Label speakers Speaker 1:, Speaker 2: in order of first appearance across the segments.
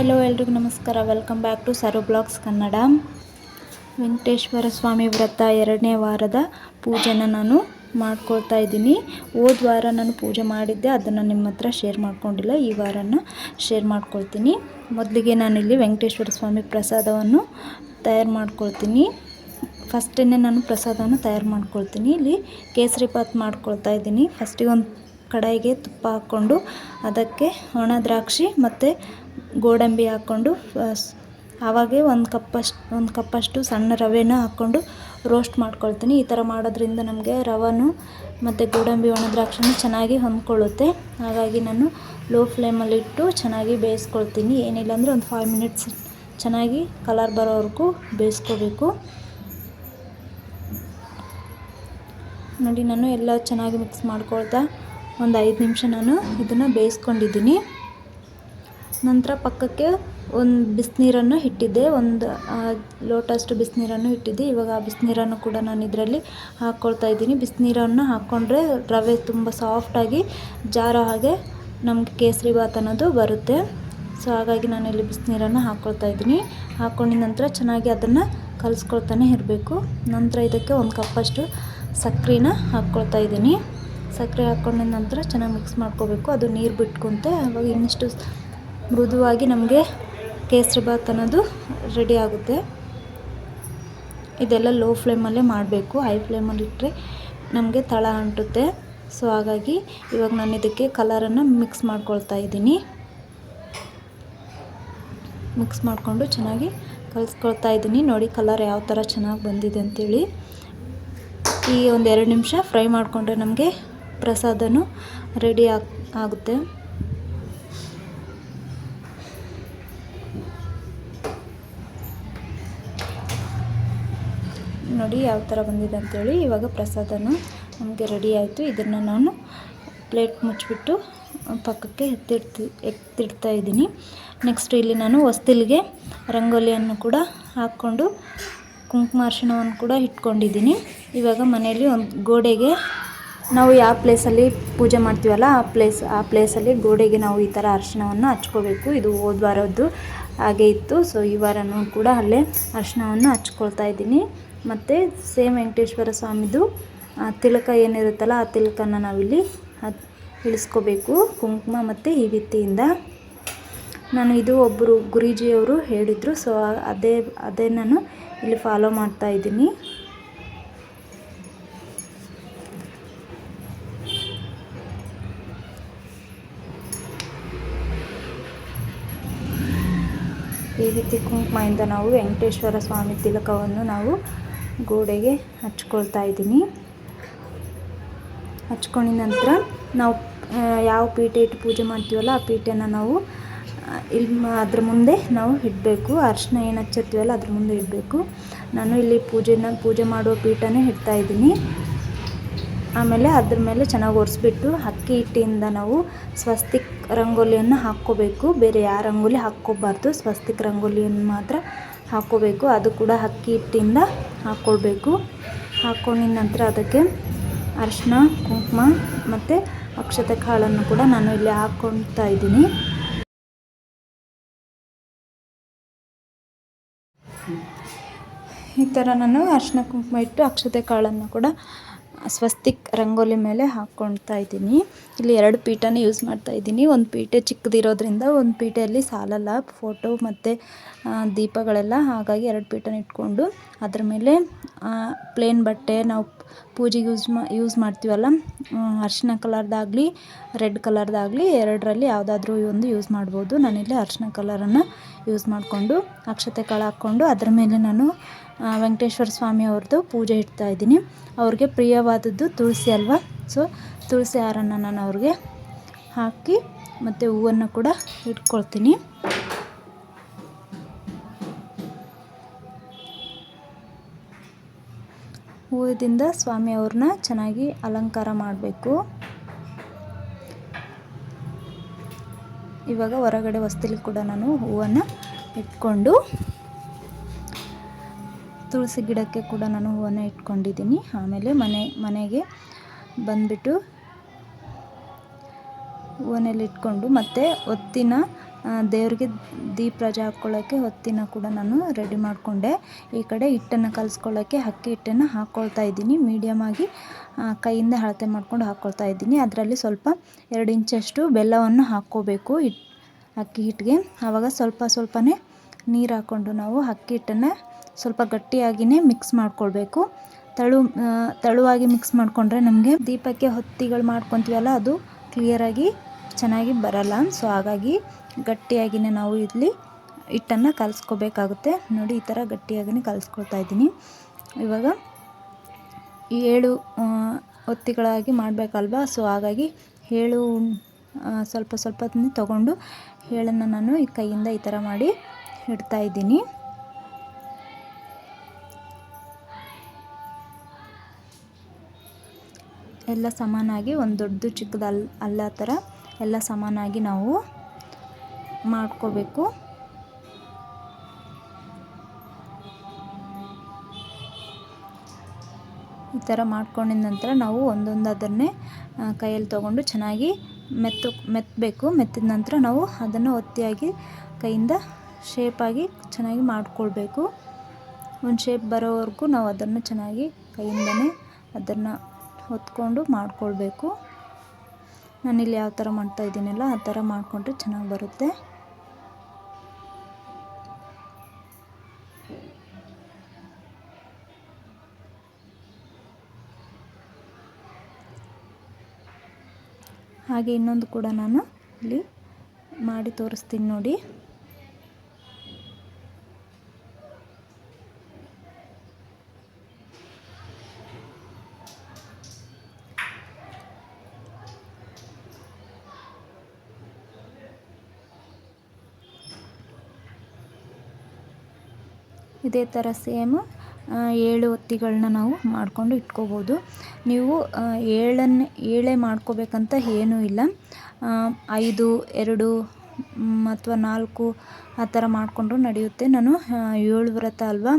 Speaker 1: Hello ಎಲ್ರಿಗೂ ನಮಸ್ಕಾರ. Welcome back to Saru blogs Kannada. Venkateshwara Swamy ವ್ರತ 2ನೇ ವಾರದ ಪೂಜೆನ ನಾನು ಮಾಡ್ಕೊಳ್ತಾ ಇದ್ದೀನಿ. ಹೋದ ವಾರ ನಾನು ಪೂಜೆ ಮಾಡಿದ್ದೆ, ಅದನ್ನು ನಿಮ್ಮ ಹತ್ರ ಶೇರ್ ಮಾಡ್ಕೊಂಡಿಲ್ಲ. ಈ ವಾರನ ಶೇರ್ ಮಾಡ್ಕೊಳ್ತೀನಿ. ಮೊದಲಿಗೆ ನಾನಿಲ್ಲಿ ವೆಂಕಟೇಶ್ವರ ಸ್ವಾಮಿ ಪ್ರಸಾದವನ್ನು ತಯಾರು ಮಾಡ್ಕೊಳ್ತೀನಿ. ಫಸ್ಟೇ ನಾನು ಪ್ರಸಾದವನ್ನು ತಯಾರು ಮಾಡ್ಕೊಳ್ತೀನಿ. ಇಲ್ಲಿ ಕೇಸರಿ ಬಾತ್ ಮಾಡ್ಕೊಳ್ತಾ ಇದ್ದೀನಿ. ಫಸ್ಟಿಗೆ ಒಂದು ಕಡಾಯಿಗೆ ತುಪ್ಪ ಹಾಕ್ಕೊಂಡು ಅದಕ್ಕೆ ಒಣ ದ್ರಾಕ್ಷಿ ಮತ್ತು ಗೋಡಂಬಿ ಹಾಕ್ಕೊಂಡು ಆವಾಗೆ ಒಂದು ಕಪ್ಪಷ್ಟು ಸಣ್ಣ ರವೆನ ಹಾಕ್ಕೊಂಡು ರೋಸ್ಟ್ ಮಾಡ್ಕೊಳ್ತೀನಿ. ಈ ಥರ ಮಾಡೋದ್ರಿಂದ ನಮಗೆ ರವೆನೂ ಮತ್ತು ಗೋಡಂಬಿ ಒಣ ದ್ರಾಕ್ಷಿನೂ ಚೆನ್ನಾಗಿ ಹೊಂದ್ಕೊಳ್ಳುತ್ತೆ. ಹಾಗಾಗಿ ನಾನು ಲೋ ಫ್ಲೇಮಲ್ಲಿಟ್ಟು ಚೆನ್ನಾಗಿ ಬೇಯಿಸ್ಕೊಳ್ತೀನಿ. ಏನಿಲ್ಲ ಅಂದರೆ ಒಂದು 5 ಮಿನಿಟ್ಸ್ ಚೆನ್ನಾಗಿ ಕಲರ್ ಬರೋವರೆಗೂ ಬೇಯಿಸ್ಕೋಬೇಕು. ನೋಡಿ, ನಾನು ಎಲ್ಲ ಚೆನ್ನಾಗಿ ಮಿಕ್ಸ್ ಮಾಡ್ಕೊಳ್ತಾ ಒಂದು 5 ನಿಮಿಷ ನಾನು ಇದನ್ನು ಬೇಯಿಸ್ಕೊಂಡಿದ್ದೀನಿ. ನಂತರ ಪಕ್ಕಕ್ಕೆ ಒಂದು ಬಿಸಿನೀರನ್ನು ಇಟ್ಟಿದ್ದೆ, ಒಂದು ಲೋಟಷ್ಟು ಬಿಸಿನೀರನ್ನು ಇಟ್ಟಿದ್ದೆ. ಇವಾಗ ಆ ಬಿಸಿನೀರನ್ನು ಕೂಡ ನಾನು ಇದರಲ್ಲಿ ಹಾಕ್ಕೊಳ್ತಾ ಇದ್ದೀನಿ. ಬಿಸಿನೀರನ್ನು ಹಾಕ್ಕೊಂಡ್ರೆ ರವೆ ತುಂಬ ಸಾಫ್ಟಾಗಿ ಜಾರೋ ಹಾಗೆ ನಮಗೆ ಕೇಸರಿ ಬಾತ್ ಅನ್ನೋದು ಬರುತ್ತೆ. ಸೊ ಹಾಗಾಗಿ ನಾನು ಇಲ್ಲಿ ಬಿಸಿನೀರನ್ನು ಹಾಕ್ಕೊಳ್ತಾ ಇದ್ದೀನಿ. ಹಾಕ್ಕೊಂಡಿದ ನಂತರ ಚೆನ್ನಾಗಿ ಅದನ್ನು ಕಲಿಸ್ಕೊಳ್ತಾನೆ ಇರಬೇಕು. ನಂತರ ಇದಕ್ಕೆ ಒಂದು ಕಪ್ಪಷ್ಟು ಸಕ್ಕರೆನ ಹಾಕ್ಕೊಳ್ತಾ ಇದ್ದೀನಿ. ಸಕ್ಕರೆ ಹಾಕ್ಕೊಂಡಿದ ನಂತರ ಚೆನ್ನಾಗಿ ಮಿಕ್ಸ್ ಮಾಡ್ಕೋಬೇಕು. ಅದು ನೀರು ಬಿಟ್ಕೊಂತೆ ಆವಾಗ ಇನ್ನಿಷ್ಟು ಮೃದುವಾಗಿ ನಮಗೆ ಕೇಸರಿ ಬಾತ್ ಅನ್ನೋದು ರೆಡಿ ಆಗುತ್ತೆ. ಇದೆಲ್ಲ ಲೋ ಫ್ಲೇಮಲ್ಲೇ ಮಾಡಬೇಕು. ಹೈ ಫ್ಲೇಮಲ್ಲಿ ಇಟ್ಟರೆ ನಮಗೆ ತಳ ಅಂಟುತ್ತೆ. ಸೊ ಹಾಗಾಗಿ ಇವಾಗ ನಾನು ಇದಕ್ಕೆ ಕಲರನ್ನು ಮಿಕ್ಸ್ ಮಾಡ್ಕೊಳ್ತಾ ಇದ್ದೀನಿ. ಮಿಕ್ಸ್ ಮಾಡಿಕೊಂಡು ಚೆನ್ನಾಗಿ ಕಲಿಸ್ಕೊಳ್ತಾ ಇದ್ದೀನಿ. ನೋಡಿ ಕಲರ್ ಯಾವ ಥರ ಚೆನ್ನಾಗಿ ಬಂದಿದೆ ಅಂಥೇಳಿ. ಈ ಒಂದು 2 ನಿಮಿಷ ಫ್ರೈ ಮಾಡಿಕೊಂಡ್ರೆ ನಮಗೆ ಪ್ರಸಾದನೂ ರೆಡಿ ಆಗುತ್ತೆ. ನೋಡಿ ಯಾವ ಥರ ಬಂದಿದೆ ಅಂಥೇಳಿ. ಇವಾಗ ಪ್ರಸಾದನೂ ನಮಗೆ ರೆಡಿ ಆಯಿತು. ಇದನ್ನು ನಾನು ಪ್ಲೇಟ್ ಮುಚ್ಚಿಬಿಟ್ಟು ಪಕ್ಕಕ್ಕೆ ಎತ್ತಿಡ್ತಾ ಇದ್ದೀನಿ. ನೆಕ್ಸ್ಟ್ ಇಲ್ಲಿ ನಾನು ಹೊಸ್ತಿಲಿಗೆ ರಂಗೋಲಿಯನ್ನು ಕೂಡ ಹಾಕ್ಕೊಂಡು ಕುಂಕುಮ ಅರಿಶಿಣವನ್ನು ಕೂಡ ಇಟ್ಕೊಂಡಿದ್ದೀನಿ. ಇವಾಗ ಮನೆಯಲ್ಲಿ ಒಂದು ಗೋಡೆಗೆ ನಾವು ಯಾವ ಪ್ಲೇಸಲ್ಲಿ ಪೂಜೆ ಮಾಡ್ತೀವಲ್ಲ ಆ ಪ್ಲೇಸಲ್ಲಿ ಗೋಡೆಗೆ ನಾವು ಈ ಥರ ಅರಿಶಿಣವನ್ನು ಹಚ್ಕೋಬೇಕು. ಇದು ಹೋದ ವಾರದ್ದು ಹಾಗೆ ಇತ್ತು. ಸೊ ಈ ವಾರನೂ ಕೂಡ ಅಲ್ಲೇ ಅರಿಶಿಣವನ್ನು ಹಚ್ಕೊಳ್ತಾ ಇದ್ದೀನಿ. ಮತ್ತು ಸೇಮ್ ವೆಂಕಟೇಶ್ವರ ಸ್ವಾಮಿದು ತಿಲಕ ಏನಿರುತ್ತಲ್ಲ ಆ ತಿಲಕನ ನಾವಿಲ್ಲಿ ಇಳಿಸ್ಕೋಬೇಕು ಕುಂಕುಮ ಮತ್ತು ವಿಭೂತಿಯಿಂದ. ನಾನು ಇದು ಒಬ್ಬರು ಗುರೂಜಿಯವರು ಹೇಳಿದರು. ಸೊ ಅದೇ ನಾನು ಇಲ್ಲಿ ಫಾಲೋ ಮಾಡ್ತಾ ಇದ್ದೀನಿ. ವಿಭೂತಿ ಕುಂಕುಮದಿಂದ ನಾವು ವೆಂಕಟೇಶ್ವರ ಸ್ವಾಮಿ ತಿಲಕವನ್ನು ನಾವು ಗೋಡೆಗೆ ಹಚ್ಕೊಳ್ತಾ ಇದ್ದೀನಿ. ಹಚ್ಕೊಂಡಿದ ನಂತರ ನಾವು ಯಾವ ಪೀಠೆ ಇಟ್ಟು ಪೂಜೆ ಮಾಡ್ತೀವಲ್ಲ ಆ ಪೀಠೆನ ನಾವು ಅದ್ರ ಮುಂದೆ ನಾವು ಇಡಬೇಕು. ಅರಿಶಿನ ಏನು ಹಚ್ಚಿರ್ತೀವಲ್ಲ ಅದ್ರ ಮುಂದೆ ಇಡಬೇಕು. ನಾನು ಇಲ್ಲಿ ಪೂಜೆ ಮಾಡುವ ಪೀಠನೇ ಇಡ್ತಾ ಇದ್ದೀನಿ. ಆಮೇಲೆ ಅದ್ರ ಮೇಲೆ ಚೆನ್ನಾಗಿ ಒರೆಸ್ಬಿಟ್ಟು ಅಕ್ಕಿ ಹಿಟ್ಟಿಂದ ನಾವು ಸ್ವಸ್ತಿಕ್ ರಂಗೋಲಿಯನ್ನು ಹಾಕ್ಕೋಬೇಕು. ಬೇರೆ ಯಾವ ರಂಗೋಲಿ ಹಾಕ್ಕೋಬಾರ್ದು, ಸ್ವಸ್ತಿಕ್ ರಂಗೋಲಿಯನ್ನು ಮಾತ್ರ ಹಾಕ್ಕೋಬೇಕು. ಅದು ಕೂಡ ಅಕ್ಕಿ ಹಿಟ್ಟಿಂದ ಹಾಕ್ಕೊಳ್ಬೇಕು. ಹಾಕ್ಕೊಂಡಿದ ನಂತರ ಅದಕ್ಕೆ ಅರಿಶಿನ, ಕುಂಕುಮ ಮತ್ತು ಅಕ್ಷತೆ ಕಾಳನ್ನು ಕೂಡ ನಾನು ಇಲ್ಲಿ ಹಾಕ್ಕೊಳ್ತಾ ಇದ್ದೀನಿ. ಈ ಥರ ನಾನು ಅರಿಶಿನ ಕುಂಕುಮ ಇಟ್ಟು ಅಕ್ಷತೆ ಕಾಳನ್ನು ಕೂಡ ಸ್ವಸ್ತಿಕ್ ರಂಗೋಲಿ ಮೇಲೆ ಹಾಕ್ಕೊಳ್ತಾ ಇದ್ದೀನಿ. ಇಲ್ಲಿ 2 ಪೀಠನೇ ಯೂಸ್ ಮಾಡ್ತಾ ಇದ್ದೀನಿ. ಒಂದು ಪೀಠೆ ಚಿಕ್ಕದಿರೋದ್ರಿಂದ ಒಂದು ಪೀಠೆಯಲ್ಲಿ ಸಾಲಲ್ಲ ಫೋಟೋ ಮತ್ತು ದೀಪಗಳೆಲ್ಲ. ಹಾಗಾಗಿ 2 ಪೀಠನ ಇಟ್ಕೊಂಡು ಅದ್ರ ಮೇಲೆ ಪ್ಲೇನ್ ಬಟ್ಟೆ ನಾವು ಪೂಜೆಗೆ ಯೂಸ್ ಮಾಡ್ತೀವಲ್ಲ, ಅರಿಶಿನ ಕಲರ್ದಾಗಲಿ ರೆಡ್ ಕಲರ್ದಾಗಲಿ ಎರಡರಲ್ಲಿ ಯಾವುದಾದ್ರೂ ಒಂದು ಯೂಸ್ ಮಾಡ್ಬೋದು. ನಾನಿಲ್ಲಿ ಅರಿಶಿನ ಕಲರನ್ನು ಯೂಸ್ ಮಾಡಿಕೊಂಡು ಅಕ್ಷತೆ ಕಾಳು ಹಾಕ್ಕೊಂಡು ಅದ್ರ ಮೇಲೆ ನಾನು ವೆಂಕಟೇಶ್ವರ ಸ್ವಾಮಿ ಅವ್ರದ್ದು ಪೂಜೆ ಇಡ್ತಾ ಇದ್ದೀನಿ. ಅವ್ರಿಗೆ ಪ್ರಿಯವಾದದ್ದು ತುಳಸಿ ಅಲ್ವಾ. ಸೊ ತುಳಸಿ ಹಾರನ್ನು ನಾನು ಅವ್ರಿಗೆ ಹಾಕಿ ಮತ್ತು ಹೂವನ್ನು ಕೂಡ ಇಟ್ಕೊಳ್ತೀನಿ. ಹೂವಿಂದ ಸ್ವಾಮಿ ಅವ್ರನ್ನ ಚೆನ್ನಾಗಿ ಅಲಂಕಾರ ಮಾಡಬೇಕು. ಇವಾಗ ಹೊರಗಡೆ ಹೊಸ್ತಿಲಿ ಕೂಡ ನಾನು ಹೂವನ್ನು ಇಟ್ಕೊಂಡು ತುಳಸಿ ಗಿಡಕ್ಕೆ ಕೂಡ ನಾನು ಹೂವನ್ನು ಇಟ್ಕೊಂಡಿದ್ದೀನಿ. ಆಮೇಲೆ ಮನೆಗೆ ಬಂದುಬಿಟ್ಟು ಹೂವನ್ನೆಲ್ಲ ಇಟ್ಕೊಂಡು ಮತ್ತು ಒತ್ತಿನ ದೇವ್ರಿಗೆ ದೀಪ ಪ್ರಜ್ವಲನೆ ಹಾಕ್ಕೊಳ್ಳೋಕ್ಕೆ ಹೊತ್ತಿನ ಕೂಡ ನಾನು ರೆಡಿ ಮಾಡಿಕೊಂಡೆ. ಈ ಕಡೆ ಹಿಟ್ಟನ್ನು ಕಲಿಸ್ಕೊಳ್ಳೋಕ್ಕೆ ಅಕ್ಕಿ ಹಿಟ್ಟನ್ನು ಹಾಕ್ಕೊಳ್ತಾ ಇದ್ದೀನಿ. ಮೀಡಿಯಮಾಗಿ ಕೈಯಿಂದ ಅಳತೆ ಮಾಡ್ಕೊಂಡು ಹಾಕ್ಕೊಳ್ತಾ ಇದ್ದೀನಿ. ಅದರಲ್ಲಿ ಸ್ವಲ್ಪ 2 ಇಂಚಷ್ಟು ಬೆಲ್ಲವನ್ನು ಹಾಕ್ಕೋಬೇಕು ಅಕ್ಕಿ ಹಿಟ್ಟಿಗೆ. ಆವಾಗ ಸ್ವಲ್ಪನೇ ನೀರು ಹಾಕ್ಕೊಂಡು ನಾವು ಅಕ್ಕಿ ಹಿಟ್ಟನ್ನು ಸ್ವಲ್ಪ ಗಟ್ಟಿಯಾಗಿಯೇ ಮಿಕ್ಸ್ ಮಾಡ್ಕೊಳ್ಬೇಕು. ತೆಳುವಾಗಿ ಮಿಕ್ಸ್ ಮಾಡಿಕೊಂಡ್ರೆ ನಮಗೆ ದೀಪಕ್ಕೆ ಹೊತ್ತಿಗಳು ಮಾಡ್ಕೊತೀವಲ್ಲ ಅದು ಕ್ಲಿಯರಾಗಿ ಚೆನ್ನಾಗಿ ಬರಲ್ಲ. ಸೊ ಹಾಗಾಗಿ ಗಟ್ಟಿಯಾಗಿಯೇ ನಾವು ಇಲ್ಲಿ ಹಿಟ್ಟನ್ನು ಕಲಿಸ್ಕೋಬೇಕಾಗುತ್ತೆ. ನೋಡಿ, ಈ ಥರ ಗಟ್ಟಿಯಾಗಿಯೇ ಕಲಿಸ್ಕೊಳ್ತಾ ಇದ್ದೀನಿ. ಇವಾಗ 7 ಹೊತ್ತಿಗಳಾಗಿ ಮಾಡಬೇಕಲ್ವ. ಸೊ ಹಾಗಾಗಿ 7 ಸ್ವಲ್ಪ ತಗೊಂಡು 7ನ್ನು ನಾನು ಈ ಕೈಯಿಂದ ಈ ಥರ ಮಾಡಿ ಇಡ್ತಾ ಇದ್ದೀನಿ. ಎಲ್ಲ ಸಮಾನಾಗಿ, ಒಂದು ದೊಡ್ಡದು ಚಿಕ್ಕದು ಅಲ್ಲ ಥರ ಎಲ್ಲ ಸಮಾನಾಗಿ ನಾವು ಮಾಡ್ಕೋಬೇಕು. ಈ ಥರ ಮಾಡ್ಕೊಂಡಿದ ನಂತರ ನಾವು ಒಂದೊಂದು ಅದನ್ನೇ ಕೈಯಲ್ಲಿ ತೊಗೊಂಡು ಚೆನ್ನಾಗಿ ಮೆತ್ತಬೇಕು. ಮೆತ್ತಿದ ನಂತರ ನಾವು ಅದನ್ನು ಒತ್ತಿಯಾಗಿ ಕೈಯಿಂದ ಶೇಪಾಗಿ ಚೆನ್ನಾಗಿ ಮಾಡಿಕೊಳ್ಬೇಕು. ಒಂದು ಶೇಪ್ ಬರೋವರೆಗೂ ನಾವು ಅದನ್ನು ಚೆನ್ನಾಗಿ ಕೈಯಿಂದನೇ ಅದನ್ನು ಹೊತ್ಕೊಂಡು ಮಾಡಿಕೊಳ್ಬೇಕು. ನಾನಿಲ್ಲಿ ಯಾವ ಥರ ಮಾಡ್ತಾ ಇದ್ದೀನಲ್ಲ ಆ ಥರ ಮಾಡಿಕೊಂಡ್ರೆ ಚೆನ್ನಾಗಿ ಬರುತ್ತೆ. ಹಾಗೆ ಇನ್ನೊಂದು ಕೂಡ ನಾನು ಇಲ್ಲಿ ಮಾಡಿ ತೋರಿಸ್ತೀನಿ ನೋಡಿ. ಇದೇ ಥರ ಸೇಮ್ 7 ಹೊತ್ತಿಗಳನ್ನ ನಾವು ಮಾಡಿಕೊಂಡು ಇಟ್ಕೋಬೋದು. ನೀವು 7 ಮಾಡ್ಕೋಬೇಕಂತ ಏನೂ ಇಲ್ಲ. 5, 2 ಅಥವಾ 4 ಆ ಥರ ಮಾಡಿಕೊಂಡ್ರು ನಡೆಯುತ್ತೆ. ನಾನು 7 ವ್ರತ ಅಲ್ವಾ,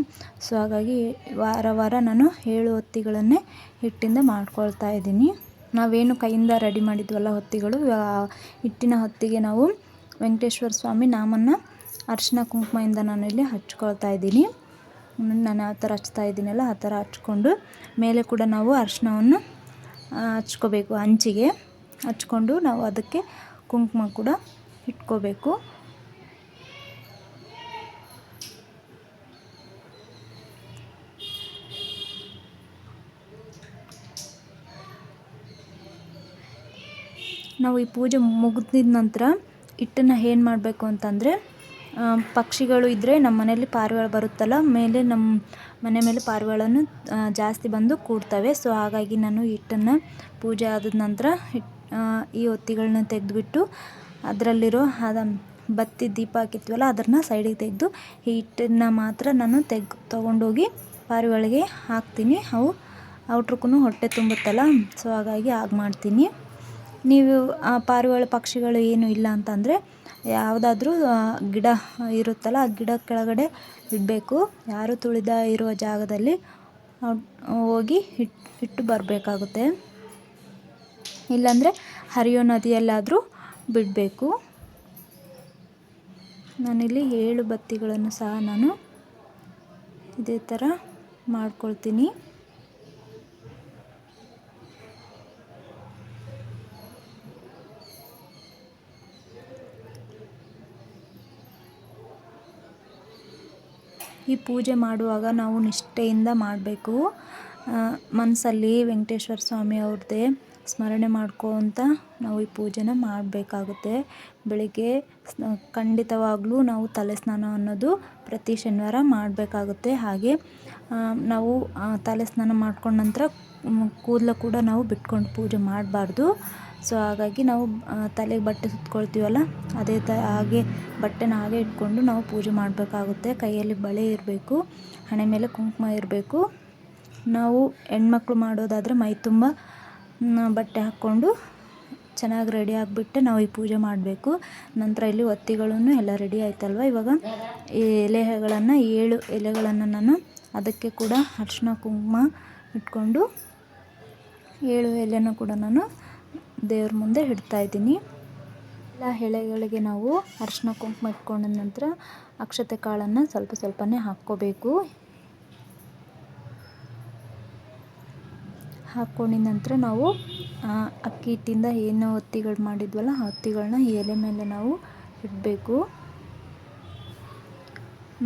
Speaker 1: ಸೊ ಹಾಗಾಗಿ ವಾರ ನಾನು 7 ಹೊತ್ತಿಗಳನ್ನೇ ಹಿಟ್ಟಿಂದ ಮಾಡ್ಕೊಳ್ತಾ ಇದ್ದೀನಿ. ನಾವೇನು ಕೈಯಿಂದ ರೆಡಿ ಮಾಡಿದ್ವಲ್ಲ ಹೊತ್ತಿಗಳು, ಹಿಟ್ಟಿನ ಹೊತ್ತಿಗೆ ನಾವು ವೆಂಕಟೇಶ್ವರ ಸ್ವಾಮಿ ನಾಮನ್ನು ಅರಿಶಿನ ಕುಂಕುಮದಿಂದ ನಾನು ಇಲ್ಲಿ ಹಚ್ಕೊಳ್ತಾ ಇದ್ದೀನಿ. ನಾನು ಯಾವ ಥರ ಹಚ್ತಾ ಇದ್ದೀನಲ್ಲ ಆ ಥರ ಹಚ್ಕೊಂಡು ಮೇಲೆ ಕೂಡ ನಾವು ಅರಿಶಿನವನ್ನು ಹಚ್ಕೋಬೇಕು. ಹಂಚಿಗೆ ಹಚ್ಕೊಂಡು ನಾವು ಅದಕ್ಕೆ ಕುಂಕುಮ ಕೂಡ ಇಟ್ಕೋಬೇಕು. ನಾವು ಈ ಪೂಜೆ ಮುಗಿದ ನಂತರ ಹಿಟ್ಟನ್ನು ಏನು ಮಾಡಬೇಕು ಅಂತಂದರೆ, ಪಕ್ಷಿಗಳು ಇದ್ದರೆ ನಮ್ಮ ಮನೆಯಲ್ಲಿ ಪಾರಿವಾಳ ಬರುತ್ತಲ್ಲ, ನಮ್ಮ ಮನೆ ಮೇಲೆ ಪಾರಿವಾಳನು ಜಾಸ್ತಿ ಬಂದು ಕೂಡ್ತವೆ. ಸೊ ಹಾಗಾಗಿ ನಾನು ಹಿಟ್ಟನ್ನು ಪೂಜೆ ಆದ ನಂತರ ಈ ಹೊತ್ತಿಗಳನ್ನ ತೆಗೆದುಬಿಟ್ಟು ಅದರಲ್ಲಿರೋ ಬತ್ತಿ ದೀಪ ಹಾಕಿರ್ತೀವಲ್ಲ ಅದನ್ನು ಸೈಡಿಗೆ ತೆಗೆದು ಈ ಹಿಟ್ಟನ್ನು ಮಾತ್ರ ನಾನು ತೊಗೊಂಡೋಗಿ ಪಾರಿವಾಳಗೆ ಹಾಕ್ತೀನಿ. ಔಟ್ರಕ್ಕೂ ಹೊಟ್ಟೆ ತುಂಬುತ್ತಲ್ಲ, ಸೊ ಹಾಗಾಗಿ ಹಾಗೆ ಮಾಡ್ತೀನಿ. ನೀವು ಪಾರಿವಾಳ ಪಕ್ಷಿಗಳು ಏನು ಇಲ್ಲ ಅಂತಂದರೆ ಯಾವುದಾದ್ರೂ ಗಿಡ ಇರುತ್ತಲ್ಲ ಆ ಗಿಡ ಕೆಳಗಡೆ ಇಡಬೇಕು. ಯಾರು ತುಳಿದ ಇರುವ ಜಾಗದಲ್ಲಿ ಹೋಗಿ ಇಟ್ಟು ಬರಬೇಕಾಗುತ್ತೆ. ಇಲ್ಲಾಂದರೆ ಹರಿಯೋ ನದಿಯಲ್ಲಾದರೂ ಬಿಡಬೇಕು. ನಾನಿಲ್ಲಿ 7 ಬತ್ತಿಗಳನ್ನು ಸಹ ನಾನು ಇದೇ ಥರ ಮಾಡ್ಕೊಳ್ತೀನಿ. ಈ ಪೂಜೆ ಮಾಡುವಾಗ ನಾವು ನಿಷ್ಠೆಯಿಂದ ಮಾಡಬೇಕು. ಮನಸ್ಸಲ್ಲಿ ವೆಂಕಟೇಶ್ವರ ಸ್ವಾಮಿ ಅವ್ರದ್ದೇ ಸ್ಮರಣೆ ಮಾಡ್ಕೊತ ನಾವು ಈ ಪೂಜೆನ ಮಾಡಬೇಕಾಗುತ್ತೆ. ಬೆಳಿಗ್ಗೆ ಖಂಡಿತವಾಗ್ಲೂ ನಾವು ತಲೆ ಸ್ನಾನ ಅನ್ನೋದು ಪ್ರತಿ ಶನಿವಾರ ಮಾಡಬೇಕಾಗುತ್ತೆ. ಹಾಗೆ ನಾವು ತಲೆ ಸ್ನಾನ ಮಾಡ್ಕೊಂಡ ನಂತರ ಕೂದಲು ಕೂಡ ನಾವು ಬಿಟ್ಕೊಂಡು ಪೂಜೆ ಮಾಡಬಾರ್ದು. ಸೊ ಹಾಗಾಗಿ ನಾವು ತಲೆಗೆ ಬಟ್ಟೆ ಸುತ್ಕೊಳ್ತೀವಲ್ಲ ಅದೇ ಹಾಗೆ ಬಟ್ಟೆನ ಹಾಗೆ ಇಟ್ಕೊಂಡು ನಾವು ಪೂಜೆ ಮಾಡಬೇಕಾಗುತ್ತೆ. ಕೈಯಲ್ಲಿ ಬಳೆ ಇರಬೇಕು, ಹಣೆ ಮೇಲೆ ಕುಂಕುಮ ಇರಬೇಕು. ನಾವು ಹೆಣ್ಮಕ್ಳು ಮಾಡೋದಾದರೆ ಮೈ ತುಂಬ ಬಟ್ಟೆ ಹಾಕ್ಕೊಂಡು ಚೆನ್ನಾಗಿ ರೆಡಿ ಆಗಿಬಿಟ್ಟು ನಾವು ಈ ಪೂಜೆ ಮಾಡಬೇಕು. ನಂತರ ಇಲ್ಲಿ ಒತ್ತಿಗಳನ್ನು ಎಲ್ಲ ರೆಡಿ ಆಯ್ತಲ್ವ. ಇವಾಗ ಈ ಎಲೆಗಳನ್ನು 7 ಎಲೆಗಳನ್ನು ನಾನು ಅದಕ್ಕೆ ಕೂಡ ಅರಿಶಿನ ಕುಂಕುಮ ಇಟ್ಕೊಂಡು 7 ಎಲೆನೂ ಕೂಡ ನಾನು ದೇವ್ರ ಮುಂದೆ ಇಡ್ತಾಯಿದ್ದೀನಿ. ಎಲ್ಲ ಎಲೆಗಳಿಗೆ ನಾವು ಅರಿಶಿನ ಕುಂಕುಮ ಇಟ್ಕೊಂಡ ನಂತರ ಅಕ್ಷತೆ ಕಾಳನ್ನು ಸ್ವಲ್ಪ ಸ್ವಲ್ಪನೇ ಹಾಕ್ಕೋಬೇಕು. ಹಾಕ್ಕೊಂಡಿದ ನಂತರ ನಾವು ಅಕ್ಕಿ ಹಿಟ್ಟಿಂದ ಏನು ಒತ್ತಿಗಳು ಮಾಡಿದ್ವಲ್ಲ ಆ ಒತ್ತಿಗಳನ್ನ ಎಲೆ ಮೇಲೆ ನಾವು ಇಡಬೇಕು.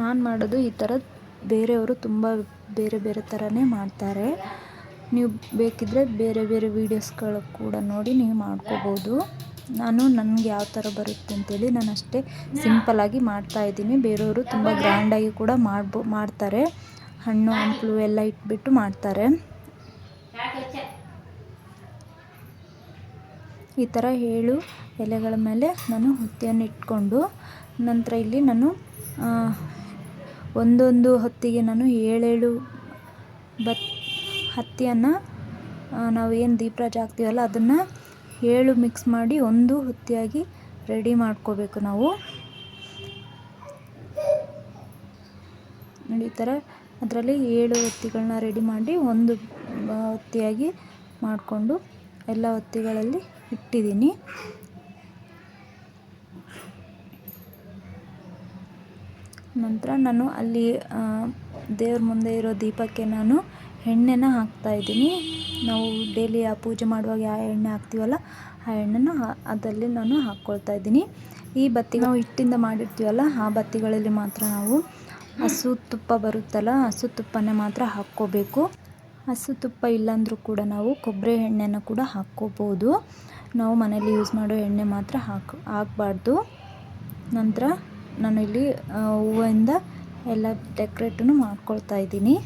Speaker 1: ನಾನು ಮಾಡೋದು ಈ ಥರ, ಬೇರೆಯವರು ತುಂಬ ಬೇರೆ ಬೇರೆ ಥರನೇ ಮಾಡ್ತಾರೆ. ನೀವು ಬೇಕಿದ್ದರೆ ಬೇರೆ ಬೇರೆ ವೀಡಿಯೋಸ್ಗಳು ಕೂಡ ನೋಡಿ ನೀವು ಮಾಡ್ಕೋಬೋದು. ನನಗೆ ಯಾವ ಥರ ಬರುತ್ತೆ ಅಂತೇಳಿ ನಾನು ಅಷ್ಟೇ ಸಿಂಪಲ್ಲಾಗಿ ಮಾಡ್ತಾಯಿದ್ದೀನಿ. ಬೇರೆಯವರು ತುಂಬ ಗ್ರ್ಯಾಂಡಾಗಿ ಕೂಡ ಮಾಡ್ತಾರೆ. ಹಣ್ಣು ಹಂಪಲು ಎಲ್ಲ ಇಟ್ಬಿಟ್ಟು ಮಾಡ್ತಾರೆ. ಈ ಥರ 7 ಎಲೆಗಳ ಮೇಲೆ ನಾನು ಹೊತ್ತಿಯನ್ನು ಇಟ್ಕೊಂಡು ನಂತರ ಇಲ್ಲಿ ನಾನು ಒಂದೊಂದು ಹೊತ್ತಿಗೆ ನಾನು 7 ಹತ್ತಿಯನ್ನು ನಾವು ಏನು ದೀಪರಾಜ ಹಾಕ್ತೀವಲ್ಲ ಅದನ್ನು 7 ಮಿಕ್ಸ್ ಮಾಡಿ ಒಂದು ಹೊತ್ತಿಯಾಗಿ ರೆಡಿ ಮಾಡ್ಕೋಬೇಕು ನಾವು. ನೋಡಿ ಈ ಥರ ಅದರಲ್ಲಿ 7 ಹೊತ್ತಿಗಳನ್ನ ರೆಡಿ ಮಾಡಿ ಒಂದು ಹೊತ್ತಿಯಾಗಿ ಮಾಡಿಕೊಂಡು ಎಲ್ಲ ಹೊತ್ತಿಗಳಲ್ಲಿ ಇಟ್ಟಿದ್ದೀನಿ. ನಂತರ ನಾನು ಅಲ್ಲಿ ದೇವ್ರ ಮುಂದೆ ಇರೋ ದೀಪಕ್ಕೆ ನಾನು ಎಣ್ಣೆನ ಹಾಕ್ತಾಯಿದ್ದೀನಿ. ನಾವು ಡೈಲಿ ಆ ಪೂಜೆ ಮಾಡುವಾಗ ಯಾವ ಎಣ್ಣೆ ಹಾಕ್ತೀವಲ್ಲ ಆ ಎಣ್ಣೆನ ಅದರಲ್ಲಿ ನಾನು ಹಾಕ್ಕೊಳ್ತಾ ಇದ್ದೀನಿ. ಈ ಬತ್ತಿ ನಾವು ಹಿಟ್ಟಿಂದ ಮಾಡಿರ್ತೀವಲ್ಲ ಆ ಬತ್ತಿಗಳಲ್ಲಿ ಮಾತ್ರ ನಾವು ಹಸು ತುಪ್ಪ ಬರುತ್ತಲ್ಲ, ಹಸು ತುಪ್ಪನೇ ಮಾತ್ರ ಹಾಕ್ಕೋಬೇಕು. ಹಸು ತುಪ್ಪ ಇಲ್ಲಾಂದ್ರೂ ಕೂಡ ನಾವು ಕೊಬ್ಬರಿ ಎಣ್ಣೆನ ಕೂಡ ಹಾಕ್ಕೋಬೋದು. ನಾವು ಮನೇಲಿ ಯೂಸ್ ಮಾಡೋ ಎಣ್ಣೆ ಮಾತ್ರ ಹಾಕಬಾರ್ದು. ನಂತರ ನಾನು ಇಲ್ಲಿ ಹೂವಿಂದ ಎಲ್ಲ ಡೆಕೋರೇಟನ್ನು ಮಾಡ್ಕೊಳ್ತಾ ಇದ್ದೀನಿ.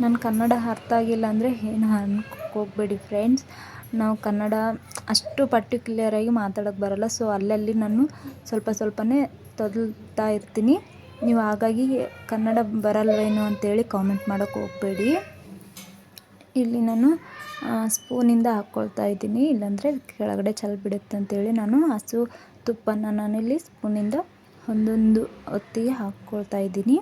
Speaker 1: ನನ್ನ ಕನ್ನಡ ಅರ್ಥ ಆಗಿಲ್ಲ ಅಂದರೆ ಏನು ಹೋಗಬೇಡಿ ಫ್ರೆಂಡ್ಸ್. ನಾವು ಕನ್ನಡ ಅಷ್ಟು ಪರ್ಟಿಕ್ಯುಲರಾಗಿ ಮಾತಾಡೋಕ್ಕೆ ಬರೋಲ್ಲ. ಸೊ ಅಲ್ಲಲ್ಲಿ ನಾನು ಸ್ವಲ್ಪನೇ ತೊದಲ್ತಾ ಇರ್ತೀನಿ. ನೀವು ಹಾಗಾಗಿ ಕನ್ನಡ ಬರಲ್ವೇನೋ ಅಂತೇಳಿ ಕಾಮೆಂಟ್ ಮಾಡೋಕ್ಕೆ ಹೋಗಬೇಡಿ. ಇಲ್ಲಿ ನಾನು ಸ್ಪೂನಿಂದ ಹಾಕ್ಕೊಳ್ತಾ ಇದ್ದೀನಿ, ಇಲ್ಲಾಂದರೆ ಕೆಳಗಡೆ ಬಿಡುತ್ತೆ ಅಂತೇಳಿ ನಾನು ಹಸು ತುಪ್ಪನ ನಾನಿಲ್ಲಿ ಸ್ಪೂನಿಂದ ಒಂದೊಂದು ಹೊತ್ತಿಗೆ ಹಾಕ್ಕೊಳ್ತಾ ಇದ್ದೀನಿ.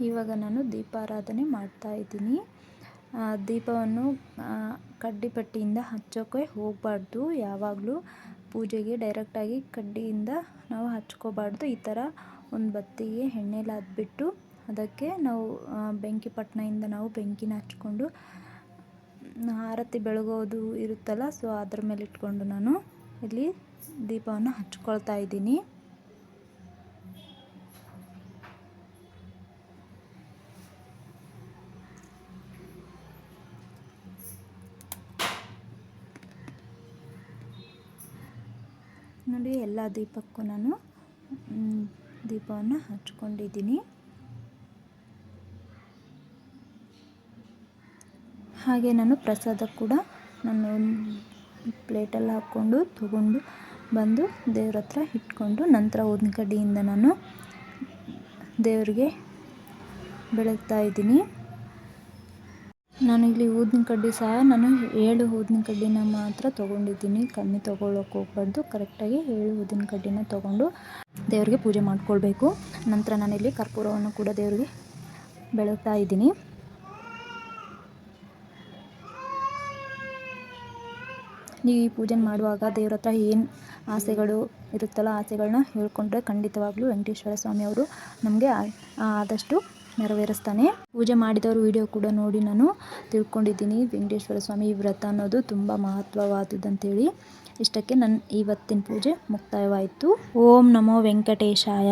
Speaker 1: ಇವಾಗ ನಾನು ದೀಪಾರಾಧನೆ ಮಾಡ್ತಾ ಇದ್ದೀನಿ. ದೀಪವನ್ನು ಕಡ್ಡಿಪಟ್ಟಿಯಿಂದ ಹಚ್ಚೋಕ್ಕೆ ಹೋಗಬಾರ್ದು. ಯಾವಾಗಲೂ ಪೂಜೆಗೆ ಡೈರೆಕ್ಟಾಗಿ ಕಡ್ಡಿಯಿಂದ ನಾವು ಹಚ್ಕೋಬಾರ್ದು. ಈ ಥರ ಒಂದು ಬತ್ತಿಗೆ ಎಣ್ಣೆಲಿ ಅದ್ಬಿಟ್ಟು ಅದಕ್ಕೆ ನಾವು ಬೆಂಕಿ ಪಟ್ಟಣದಿಂದ ನಾವು ಬೆಂಕಿನ ಹಚ್ಕೊಂಡು ಆರತಿ ಬೆಳಗೋದು ಇರುತ್ತಲ್ಲ, ಸೊ ಅದ್ರ ಮೇಲೆ ಇಟ್ಕೊಂಡು ನಾನು ಇಲ್ಲಿ ದೀಪವನ್ನು ಹಚ್ಕೊಳ್ತಾ ಇದ್ದೀನಿ. ನೋಡಿ ಎಲ್ಲ ದೀಪಕ್ಕೂ ನಾನು ದೀಪವನ್ನು ಹಚ್ಕೊಂಡಿದ್ದೀನಿ. ಹಾಗೆ ನಾನು ಪ್ರಸಾದ ಕೂಡ ನಾನು ಪ್ಲೇಟಲ್ಲಿ ಹಾಕ್ಕೊಂಡು ತಗೊಂಡು ಬಂದು ದೇವ್ರ ಹತ್ರ ಇಟ್ಕೊಂಡು ನಂತರ ಊದಿನ ಕಡ್ಡಿಯಿಂದ ನಾನು ದೇವರಿಗೆ ಬೆಳಗ್ತಾ ಇದ್ದೀನಿ. ನಾನು ಇಲ್ಲಿ ಊದಿನ ಕಡ್ಡಿ ಸಹ ನಾನು 7 ಊದಿನ ಕಡ್ಡಿನ ಮಾತ್ರ ತೊಗೊಂಡಿದ್ದೀನಿ. ಕಮ್ಮಿ ತೊಗೊಳ್ಳೋಕೆ ಹೋಗ್ಬಾರ್ದು. ಕರೆಕ್ಟಾಗಿ 7 ಊದಿನ ಕಡ್ಡಿನ ತೊಗೊಂಡು ದೇವರಿಗೆ ಪೂಜೆ ಮಾಡ್ಕೊಳ್ಬೇಕು. ನಂತರ ನಾನಿಲ್ಲಿ ಕರ್ಪೂರವನ್ನು ಕೂಡ ದೇವರಿಗೆ ಬೆಳಗ್ತಾ ಇದ್ದೀನಿ. ನೀವು ಈ ಪೂಜೆ ಮಾಡುವಾಗ ದೇವ್ರ ಹತ್ರ ಏನು ಆಸೆಗಳು ಇರುತ್ತಲ್ಲ ಆಸೆಗಳನ್ನ ಹೇಳ್ಕೊಂಡ್ರೆ ಖಂಡಿತವಾಗ್ಲೂ ವೆಂಕಟೇಶ್ವರ ಸ್ವಾಮಿಯವರು ನಮಗೆ ಆದಷ್ಟು ನೆರವೇರಿಸ್ತಾನೆ. ಪೂಜೆ ಮಾಡಿದವರು ವಿಡಿಯೋ ಕೂಡ ನೋಡಿ ನಾನು ತಿಳ್ಕೊಂಡಿದ್ದೀನಿ ವೆಂಕಟೇಶ್ವರ ಸ್ವಾಮಿ ವ್ರತ ಅನ್ನೋದು ತುಂಬ ಮಹತ್ವವಾದುದಂತೇಳಿ. ಇಷ್ಟಕ್ಕೆ ನನ್ನ ಇವತ್ತಿನ ಪೂಜೆ ಮುಕ್ತಾಯವಾಯಿತು. ಓಂ ನಮೋ ವೆಂಕಟೇಶಾಯ.